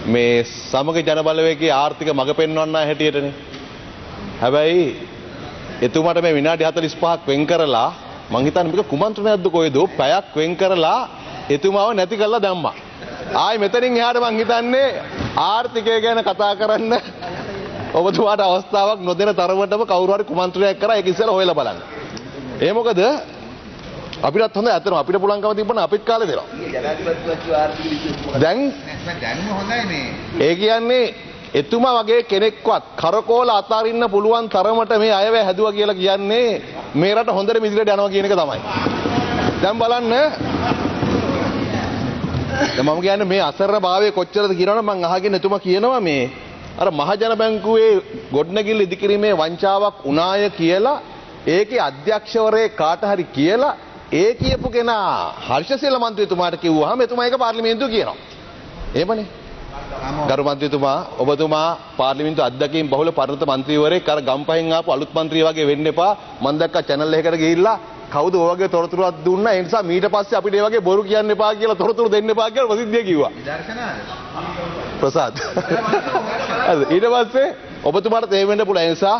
මේ සමග ජන බලවේගයේ ආර්ථික මඟ පෙන්වන්න හැටියටනේ. හැබැයි එතුමාට මේ විනාඩි 45ක් වෙන් කරලා මං හිතන්නේ මේක කුමන්ත්‍රණයක්ද කොයිද පැයක් වෙන් කරලා එතුමාව නැති කරලා දැම්මා. ආයි මෙතනින් එහාට මං හිතන්නේ ආර්ථිකය ගැන කතා කරන්න ඔබතුමාට අවස්ථාවක් නොදෙන තරමටම කවුරු හරි කුමන්ත්‍රණයක් කරා ඒක ඉස්සෙල්ලා හොයලා බලන්න. ඒ මොකද අපිටත් හොඳයි අතන අපිට පුළුවන්කම තිබ්බනම් අපිත් කාලේ දෙනවා. දැන් හොඳයි මේ. ඒ කියන්නේ එතුමා වගේ කෙනෙක්වත් කරකෝල අතාරින්න පුළුවන් තරමට මේ අයවැය හැදුවා කියලා කියන්නේ මේ රට හොඳට මිදිලට යනවා කියන එක තමයි. දැන් බලන්න මම කියන්නේ මේ අසරණ භාවයේ කොච්චරද කියනවනම් මම අහගෙන එතුමා කියනවා මේ අර මහජන බැංකුවේ ගොඩනැගිල්ල ඉදිකිරීමේ වංචාවක් උනාය කියලා ඒකේ අධ්‍යක්ෂවරේ කාට හරි කියලා ඒ කියපු කෙනා හර්ෂසිල මන්ත්‍රීතුමාට කිව්වහම එතුමා ඒක පාර්ලිමේන්තුව කියනවා. එහෙමනේ. ගරු මන්ත්‍රීතුමා ඔබතුමා පාර්ලිමේන්තු අධ්‍යක්ෂකින් බහුල පරිණත මන්ත්‍රීවරයෙක් අර ගම්පහෙන් ආපු අලුත් මන්ත්‍රී වගේ වෙන්න එපා. මම දැක්කා channel එකකට ගිහිල්ලා කවුද ඔය වගේ තොරතුරුවක් දුන්නා. ඒ නිසා මීට පස්සේ අපිට මේ වගේ බොරු කියන්න එපා කියලා තොරතුරු දෙන්න එපා කියලා ප්‍රසිද්ධිය කිව්වා. ප්‍රසාද්. ඊට පස්සේ ඔබතුමාට තේරෙන්න පුළුවන් නිසා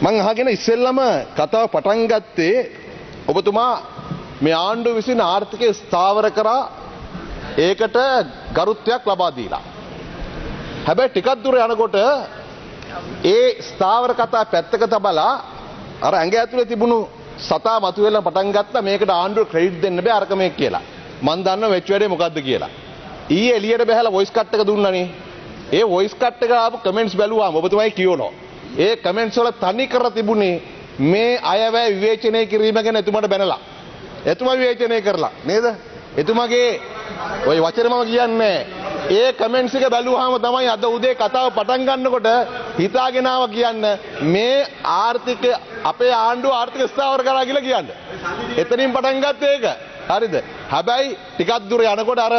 මං අහගෙන ඉස්සෙල්ලම කතාව පටන් ගත්තේ ඔබතුමා මේ ආණ්ඩුව විසින් ආර්ථිකය ස්ථාවර කරා ඒකට ගරුත්වයක් ලබා දීලා. හැබැයි ටිකක් දුර යනකොට ඒ ස්ථාවර කතා පැත්තක තබලා අර ඇඟ ඇතුලේ තිබුණු සතා මතුවෙලා පටන් ගත්තා මේකට ආණ්ඩුව ක්‍රෙඩිට් දෙන්න බෑ අරක මේක කියලා. මං දන්නවා වෙච්ච වැඩේ මොකද්ද කියලා. ඊයේ එළියට බහැලා වොයිස් කට් එක දුන්නානේ. ඒ වොයිස් කට් එක ආපු කමෙන්ට්ස් බැලුවාම ඔබතුමායි කියනවා. ඒ කමෙන්ට්ස් වල තනි කර තිබුණේ මේ අයවැය විවේචනය කිරීම ගැන එතුමාට බැනලා. එතුමා විවේචනය කරලා නේද? එතුමාගේ ওই වචන මම කියන්නේ ඒ කමෙන්ට්ස් එක බැලුවාම තමයි අද උදේ කතාව පටන් ගන්නකොට හිතාගෙන ආව කියන්න මේ ආර්ථික අපේ ආණ්ඩුව ආර්ථික ස්ථාවර කරා කියලා කියන්න. එතනින් පටන් ගත්තේ ඒක. හරිද? හැබැයි ටිකක් දුර යනකොට අර